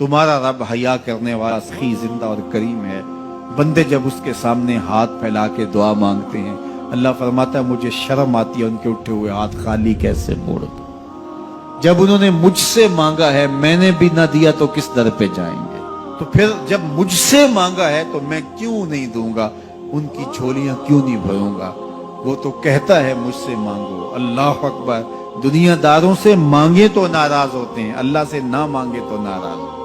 तुम्हारा रब हया करने वाला सखी जिंदा और करीम है। बंदे जब उसके सामने हाथ फैला के दुआ मांगते हैं, अल्लाह फरमाता है मुझे शर्म आती है उनके उठे हुए हाथ खाली कैसे मोड़ दूं। जब उन्होंने मुझसे मांगा है, मैंने भी ना दिया तो किस दर पे जाएंगे। तो फिर जब मुझसे मांगा है तो मैं क्यों नहीं दूंगा, उनकी झोलियां क्यों नहीं भरूंगा। वो तो कहता है मुझसे मांगो। अल्लाह अकबर। दुनियादारों से मांगे तो नाराज होते हैं, अल्लाह से ना मांगे तो नाराज होता है।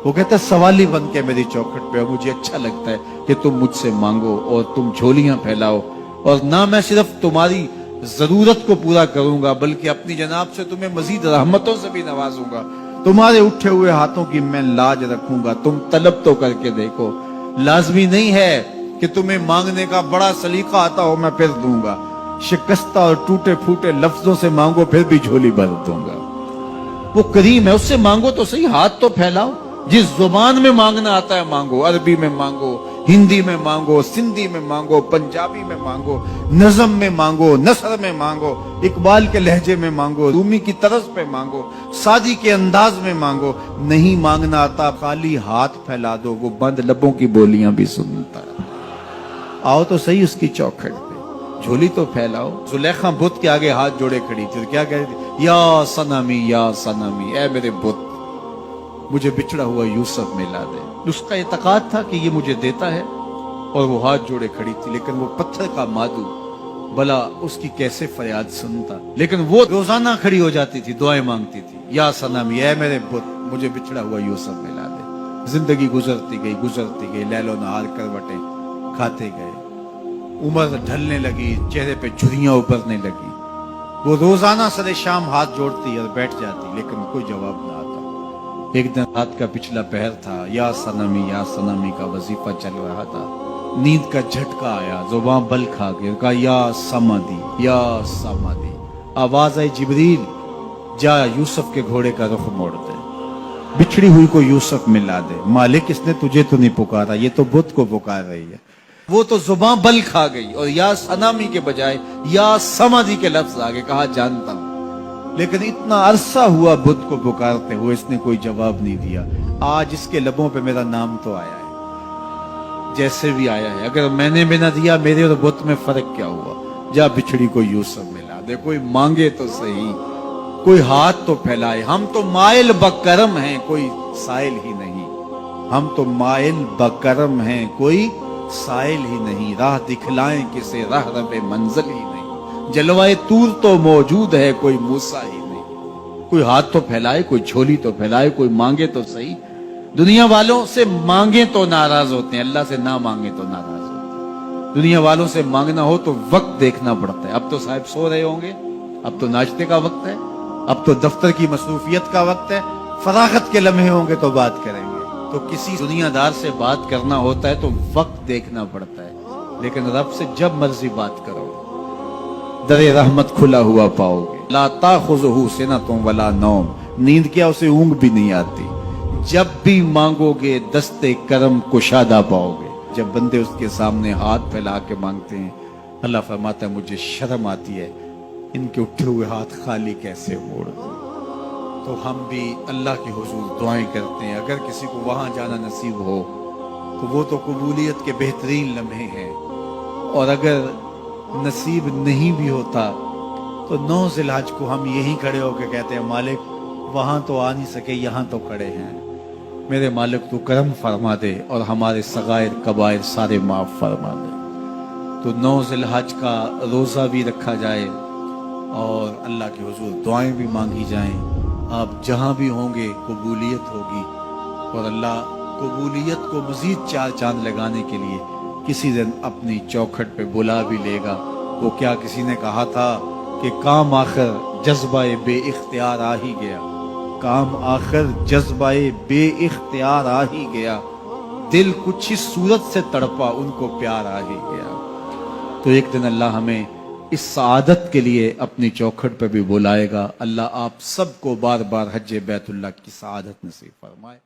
वो कहता है सवाली बन के मेरी चौखट पे, मुझे अच्छा लगता है कि तुम मुझसे मांगो और तुम झोलियां फैलाओ, और ना मैं सिर्फ तुम्हारी जरूरत को पूरा करूंगा बल्कि अपनी जनाब से तुम्हें मजीद रहमतों से भी नवाजूंगा। तुम्हारे उठे हुए हाथों की मैं लाज रखूंगा, तुम तलब तो करके देखो। लाजमी नहीं है कि तुम्हें मांगने का बड़ा सलीका आता हो मैं फिर दूंगा। शिकस्ता और टूटे फूटे लफ्जों से मांगो फिर भी झोली भर दूंगा। वो करीम है, उससे मांगो तो सही, हाथ तो फैलाओ। जिस जुबान में मांगना आता है मांगो, अरबी में मांगो, हिंदी में मांगो, सिंधी में मांगो, पंजाबी में मांगो, नज़म में मांगो, नसर में मांगो, इकबाल के लहजे में मांगो, रूमी की तरस पे मांगो, सादी के अंदाज में मांगो। नहीं मांगना आता, खाली हाथ फैला दो, वो बंद लबों की बोलियां भी सुनता है। आओ तो सही उसकी चौखट पे, झोली तो फैलाओ। जुलेखा बुत के आगे हाथ जोड़े खड़ी थी, क्या कह रही थी? या सनमी, ऐ मेरे बुत, मुझे बिछड़ा हुआ यूसुफ मिला दे। उसका इतकाद था कि ये मुझे देता है, और वो हाथ जोड़े खड़ी थी। लेकिन वो पत्थर का मादू, भला उसकी कैसे फरियाद सुनता। लेकिन वो रोजाना खड़ी हो जाती थी, दुआएं मांगती थी, या सनमी, ऐ मेरे बुत, मुझे बिछड़ा हुआ यूसुफ मिला दे। जिंदगी गुजरती गई, लैलो नहार करवटें खाते गए। उम्र ढलने लगी, चेहरे पे झुर्रियां उभरने लगी। वो रोजाना सरे शाम हाथ जोड़ती और बैठ जाती, लेकिन कोई जवाब ना आता। एक दिन रात का पिछला पहर था, या सनमी का वजीफा चल रहा था। नींद का झटका आया, जुबान बल खा गई, कहा या समादी। आवाज आई, जिब्रील जा यूसुफ के घोड़े का रुख मोड़ दे, बिछड़ी हुई को यूसुफ मिला दे। मालिक इसने तुझे तो नहीं पुकारा, ये तो बुत को पुकार रही है। वो तो जुबान बल खा गई और या सनामी के बजाय या समाधि के लफ्ज आगे कहा, जानता हूं। लेकिन इतना अरसा हुआ बुत को पुकारते हुए, इसने कोई जवाब नहीं दिया। आज इसके लबों पे मेरा नाम तो आया है, जैसे भी आया है। अगर मैंने भी ना दिया, मेरे और बुत में फर्क क्या हुआ। जा बिछड़ी को यूसुफ मिला दे। कोई मांगे तो सही, कोई हाथ तो फैलाए। हम तो माइल बकरम हैं, कोई साइल ही नहीं। हम तो माइल बकरम हैं, कोई साइल ही नहीं। राह दिखलाएं किसे, राह रबे मंजिल ही नहीं। जलवाए तूर तो मौजूद है, कोई मूसा ही नहीं। कोई हाथ तो फैलाए, कोई झोली तो फैलाए, कोई मांगे तो सही। दुनिया वालों से मांगे तो नाराज होते हैं, अल्लाह से ना मांगे तो नाराज होते हैं। दुनिया वालों से मांगना हो तो वक्त देखना पड़ता है। अब तो साहब सो रहे होंगे, अब तो नाश्ते का वक्त है, अब तो दफ्तर की मसरूफियत का वक्त है। फरागत के लम्हे होंगे तो बात करेंगे। तो किसी दुनियादार से बात करना होता है तो वक्त देखना पड़ता है। लेकिन रब से जब मर्जी बात करो, दरे रहमत खुला हुआ पाओगे। ला ताखुज़ुहु सिनतुन वला नौम, नींद क्या, उसे ऊंघ भी नहीं आती। जब भी मांगोगे दस्ते करम कुशादा पाओगे। जब बंदे उसके सामने हाथ फैला के मांगते हैं, अल्लाह फरमाता है मुझे शर्म आती है इनके उठे हुए हाथ खाली कैसे मोड़ दूं। तो हम भी अल्लाह के हुजूर दुआएं करते हैं। अगर किसी को वहां जाना नसीब हो तो वो तो कबूलियत के बेहतरीन लम्हे हैं। और अगर नसीब नहीं भी होता तो 9 ज़िलहज को हम यहीं खड़े होकर कहते हैं, मालिक वहां तो आ नहीं सके, यहां तो खड़े हैं। मेरे मालिक तू करम फरमा दे और हमारे सगायर कबायर सारे माफ फरमा दे। तो 9 ज़िलहज का रोज़ा भी रखा जाए और अल्लाह के हुजूर दुआएं भी मांगी जाएं। आप जहां भी होंगे कबूलियत होगी, और अल्लाह कबूलियत को मजीद 4 चांद लगाने के लिए किसी दिन अपनी चौखट पे बुला भी लेगा। वो क्या किसी ने कहा था कि काम आखिर जज्बाए बे इख्तियार आ ही गया। काम आखिर जज्बाए बे इख्तियार आ ही गया। दिल कुछ इस सूरत से तड़पा, उनको प्यार आ ही गया। तो एक दिन अल्लाह हमें इस सआदत के लिए अपनी चौखट पर भी बुलाएगा। अल्लाह आप सबको बार बार हज बैतुल्लाह की सआदत नसीब फरमाए।